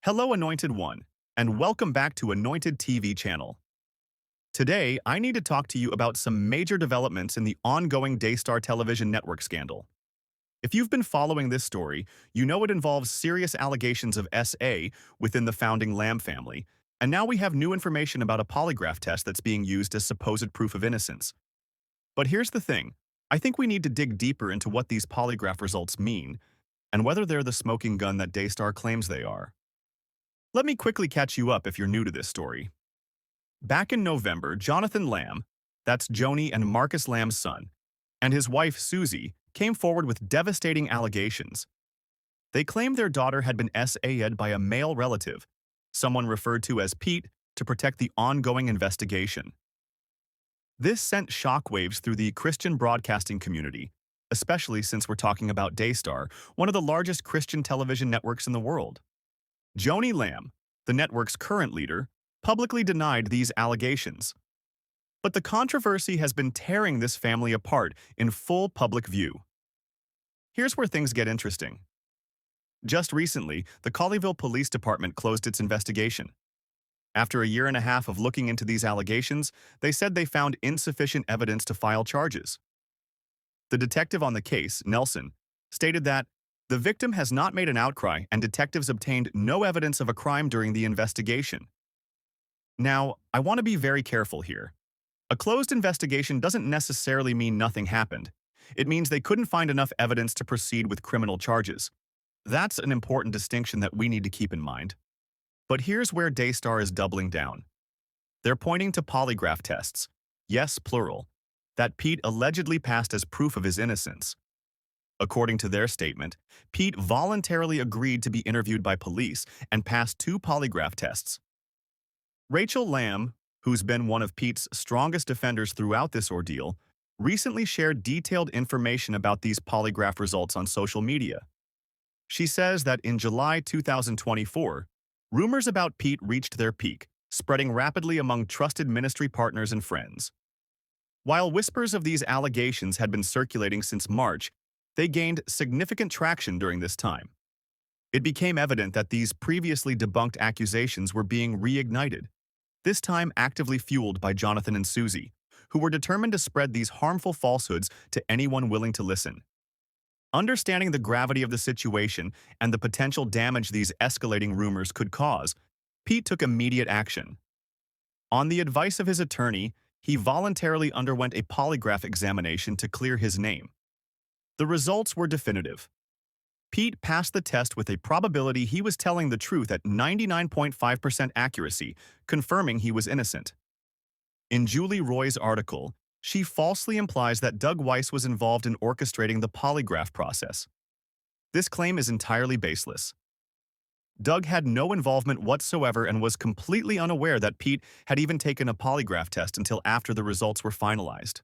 Hello, Anointed One, and welcome back to Anointed TV channel. Today, I need to talk to you about some major developments in the ongoing Daystar television network scandal. If you've been following this story, you know it involves serious allegations of SA within the founding Lamb family, and now we have new information about a polygraph test that's being used as supposed proof of innocence. But here's the thing. I think we need to dig deeper into what these polygraph results mean, and whether they're the smoking gun that Daystar claims they are. Let me quickly catch you up if you're new to this story. Back in November, Jonathan Lamb, that's Joni and Marcus Lamb's son, and his wife Susie came forward with devastating allegations. They claimed their daughter had been SA'd by a male relative, someone referred to as Pete, to protect the ongoing investigation. This sent shockwaves through the Christian broadcasting community, especially since we're talking about Daystar, one of the largest Christian television networks in the world. Joni Lamb, the network's current leader, publicly denied these allegations. But the controversy has been tearing this family apart in full public view. Here's where things get interesting. Just recently, the Colleyville Police Department closed its investigation. After a year and a half of looking into these allegations, they said they found insufficient evidence to file charges. The detective on the case, Nelson, stated that the victim has not made an outcry and detectives obtained no evidence of a crime during the investigation. Now, I want to be very careful here. A closed investigation doesn't necessarily mean nothing happened. It means they couldn't find enough evidence to proceed with criminal charges. That's an important distinction that we need to keep in mind. But here's where Daystar is doubling down. They're pointing to polygraph tests, yes, plural, that Pete allegedly passed as proof of his innocence. According to their statement, Pete voluntarily agreed to be interviewed by police and passed 2 polygraph tests. Rachel Lamb, who's been one of Pete's strongest defenders throughout this ordeal, recently shared detailed information about these polygraph results on social media. She says that in July 2024, rumors about Pete reached their peak, spreading rapidly among trusted ministry partners and friends. While whispers of these allegations had been circulating since March, they gained significant traction during this time. It became evident that these previously debunked accusations were being reignited, this time actively fueled by Jonathan and Susie, who were determined to spread these harmful falsehoods to anyone willing to listen. Understanding the gravity of the situation and the potential damage these escalating rumors could cause, Pete took immediate action. On the advice of his attorney, he voluntarily underwent a polygraph examination to clear his name. The results were definitive. Pete passed the test with a probability he was telling the truth at 99.5% accuracy, confirming he was innocent. In Julie Roy's article, she falsely implies that Doug Weiss was involved in orchestrating the polygraph process. This claim is entirely baseless. Doug had no involvement whatsoever and was completely unaware that Pete had even taken a polygraph test until after the results were finalized.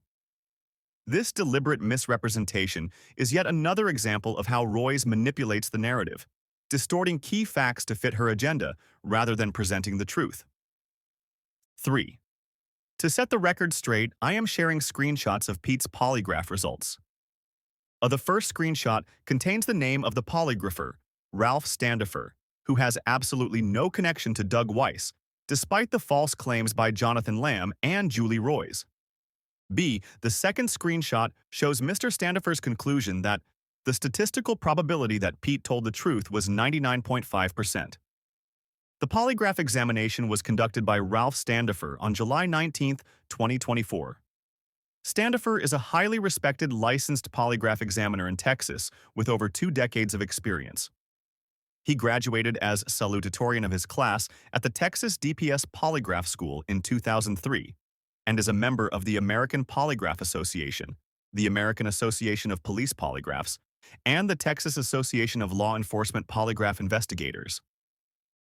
This deliberate misrepresentation is yet another example of how Royce manipulates the narrative, distorting key facts to fit her agenda rather than presenting the truth. 3. To set the record straight, I am sharing screenshots of Pete's polygraph results. The first screenshot contains the name of the polygrapher, Ralph Standifer, who has absolutely no connection to Doug Weiss, despite the false claims by Jonathan Lamb and Julie Royce. B. The second screenshot shows Mr. Standifer's conclusion that the statistical probability that Pete told the truth was 99.5%. The polygraph examination was conducted by Ralph Standifer on July 19, 2024. Standifer is a highly respected licensed polygraph examiner in Texas with over 2 decades of experience. He graduated as salutatorian of his class at the Texas DPS Polygraph School in 2003 and is a member of the American Polygraph Association, the American Association of Police Polygraphs, and the Texas Association of Law Enforcement Polygraph Investigators.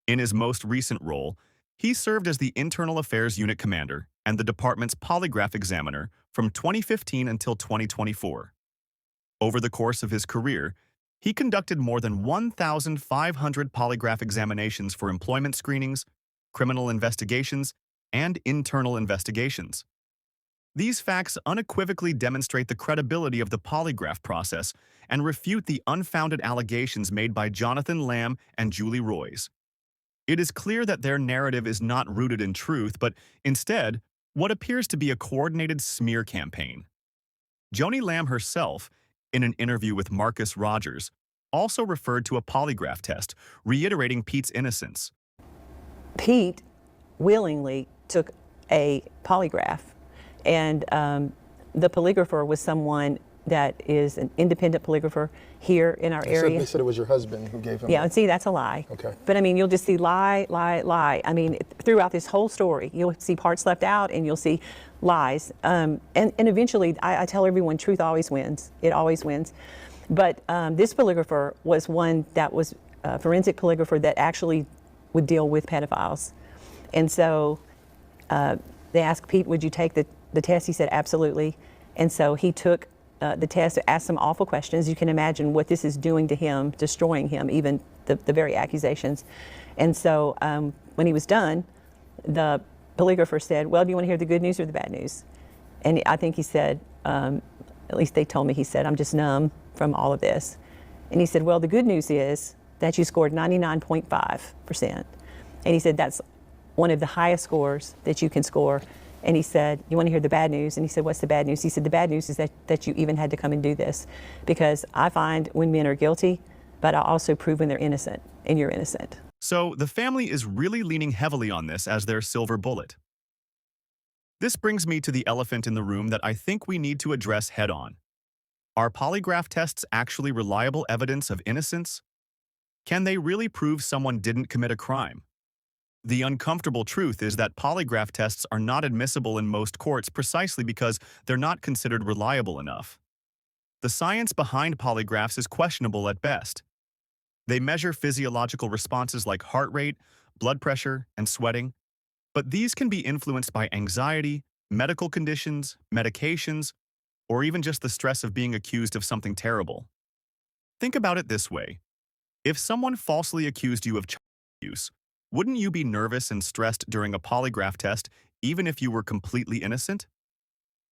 In his most recent role, he served as the Internal Affairs Unit Commander and the department's polygraph examiner from 2015 until 2024. Over the course of his career, he conducted more than 1,500 polygraph examinations for employment screenings, criminal investigations, and internal investigations. These facts unequivocally demonstrate the credibility of the polygraph process and refute the unfounded allegations made by Jonathan Lamb and Julie Royce. It is clear that their narrative is not rooted in truth, but instead, what appears to be a coordinated smear campaign. Joni Lamb herself, in an interview with Marcus Rogers, also referred to a polygraph test, reiterating Pete's innocence. Pete willingly took a polygraph, and the polygrapher was someone that is an independent polygrapher here in our area. They said it was your husband who gave him. Yeah, and see, that's a lie. Okay. But I mean, you'll just see lie, lie, lie. I mean, throughout this whole story, you'll see parts left out, and you'll see lies. And eventually, I tell everyone, truth always wins. It always wins. But this polygrapher was one that was a forensic polygrapher that actually would deal with pedophiles. And so they asked Pete, would you take the test? He said, absolutely. And so he took the test, asked some awful questions. You can imagine what this is doing to him, destroying him, even the very accusations. And so when he was done, the polygrapher said, well, do you want to hear the good news or the bad news? And I think he said, at least they told me, he said, I'm just numb from all of this. And he said, well, the good news is that you scored 99.5%. And he said, that's one of the highest scores that you can score. And he said, you want to hear the bad news? And he said, what's the bad news? He said, the bad news is that you even had to come and do this. Because I find when men are guilty, but I also prove when they're innocent, and you're innocent. So the family is really leaning heavily on this as their silver bullet. This brings me to the elephant in the room that I think we need to address head-on. Are polygraph tests actually reliable evidence of innocence? Can they really prove someone didn't commit a crime? The uncomfortable truth is that polygraph tests are not admissible in most courts precisely because they're not considered reliable enough. The science behind polygraphs is questionable at best. They measure physiological responses like heart rate, blood pressure, and sweating, but these can be influenced by anxiety, medical conditions, medications, or even just the stress of being accused of something terrible. Think about it this way. If someone falsely accused you of child abuse, wouldn't you be nervous and stressed during a polygraph test even if you were completely innocent?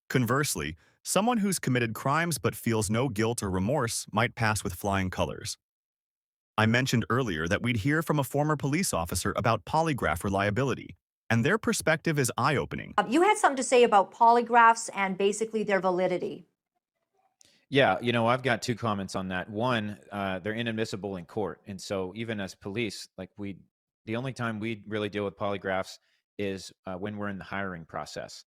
Conversely, someone who's committed crimes but feels no guilt or remorse might pass with flying colors. I mentioned earlier that we'd hear from a former police officer about polygraph reliability, and their perspective is eye-opening. You had something to say about polygraphs and basically their validity. Yeah, I've got two comments on that. One, they're inadmissible in court. And so even as police, the only time we really deal with polygraphs is when we're in the hiring process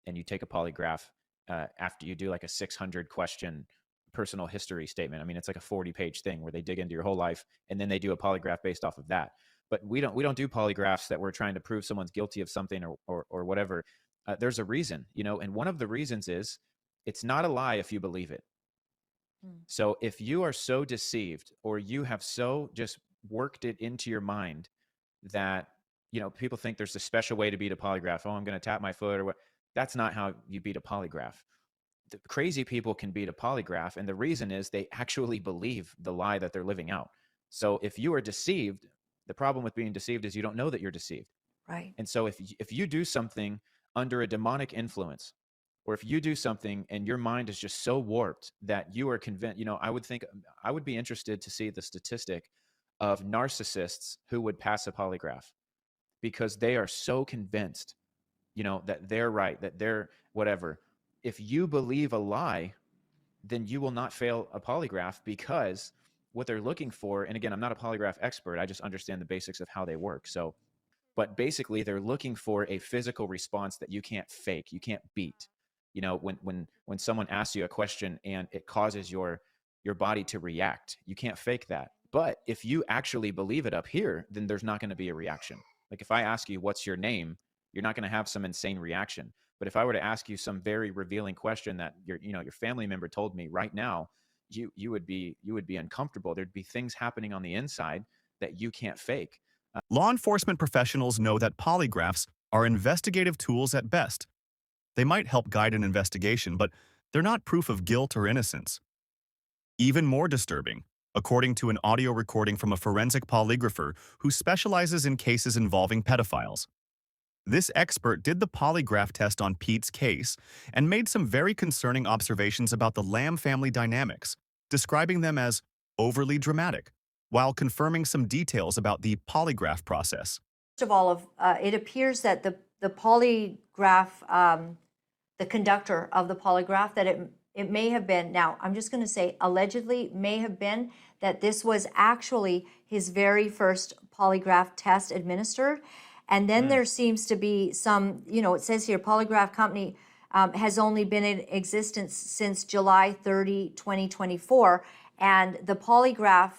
and you take a polygraph after you do like a 600 question personal history statement. I mean, it's like a 40-page thing where they dig into your whole life and then they do a polygraph based off of that. But we don't do polygraphs that we're trying to prove someone's guilty of something or whatever. There's a reason, and one of the reasons is it's not a lie if you believe it. So if you are so deceived or you have so just worked it into your mind that, people think there's a special way to beat a polygraph. Oh, I'm going to tap my foot or what. That's not how you beat a polygraph. The crazy people can beat a polygraph. And the reason is they actually believe the lie that they're living out. So if you are deceived, the problem with being deceived is you don't know that you're deceived. Right. And so if you do something under a demonic influence, or if you do something and your mind is just so warped that you are convinced, I would be interested to see the statistic of narcissists who would pass a polygraph because they are so convinced, that they're right, that they're whatever. If you believe a lie, then you will not fail a polygraph because what they're looking for, and again, I'm not a polygraph expert, I just understand the basics of how they work. But basically they're looking for a physical response that you can't fake, you can't beat. When someone asks you a question and it causes your body to react, you can't fake that. But if you actually believe it up here, then there's not going to be a reaction. Like if I ask you, what's your name? You're not going to have some insane reaction. But if I were to ask you some very revealing question that your family member told me right now, you would be uncomfortable. There'd be things happening on the inside that you can't fake. Law enforcement professionals know that polygraphs are investigative tools at best. They might help guide an investigation, but they're not proof of guilt or innocence. Even more disturbing, according to an audio recording from a forensic polygrapher who specializes in cases involving pedophiles. This expert did the polygraph test on Pete's case and made some very concerning observations about the Lamb family dynamics, describing them as overly dramatic, while confirming some details about the polygraph process. of all, it appears that the polygraph, the conductor of the polygraph, that it may have been, now I'm just going to say allegedly may have been, that this was actually his very first polygraph test administered. And then there seems to be some, it says here, polygraph company has only been in existence since July 30, 2024. And the polygraph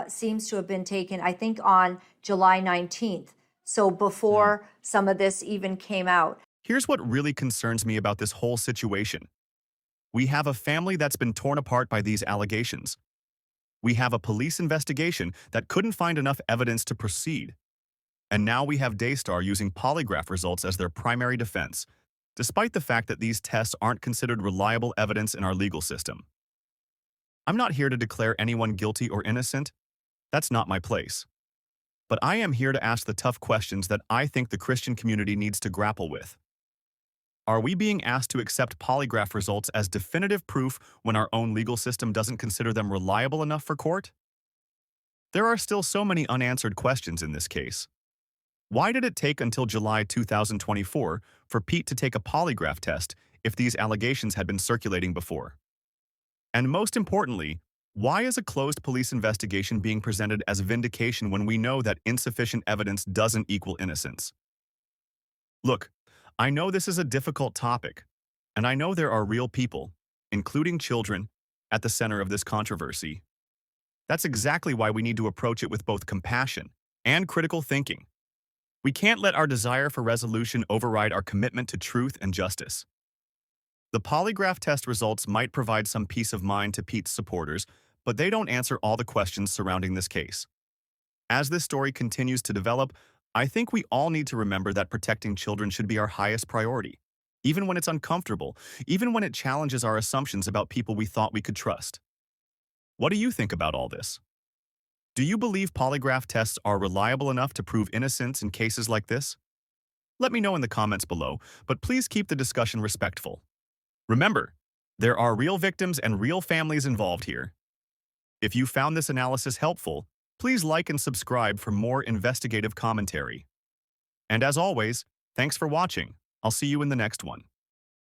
seems to have been taken, I think, on July 19th. So before some of this even came out. Here's what really concerns me about this whole situation. We have a family that's been torn apart by these allegations. We have a police investigation that couldn't find enough evidence to proceed. And now we have Daystar using polygraph results as their primary defense, despite the fact that these tests aren't considered reliable evidence in our legal system. I'm not here to declare anyone guilty or innocent. That's not my place. But I am here to ask the tough questions that I think the Christian community needs to grapple with. Are we being asked to accept polygraph results as definitive proof when our own legal system doesn't consider them reliable enough for court? There are still so many unanswered questions in this case. Why did it take until July 2024 for Pete to take a polygraph test if these allegations had been circulating before? And most importantly, why is a closed police investigation being presented as vindication when we know that insufficient evidence doesn't equal innocence? Look, I know this is a difficult topic, and I know there are real people, including children, at the center of this controversy. That's exactly why we need to approach it with both compassion and critical thinking. We can't let our desire for resolution override our commitment to truth and justice. The polygraph test results might provide some peace of mind to Pete's supporters, but they don't answer all the questions surrounding this case. As this story continues to develop, I think we all need to remember that protecting children should be our highest priority, even when it's uncomfortable, even when it challenges our assumptions about people we thought we could trust. What do you think about all this? Do you believe polygraph tests are reliable enough to prove innocence in cases like this? Let me know in the comments below, but please keep the discussion respectful. Remember, there are real victims and real families involved here. If you found this analysis helpful, please like and subscribe for more investigative commentary. And as always, thanks for watching. I'll see you in the next one.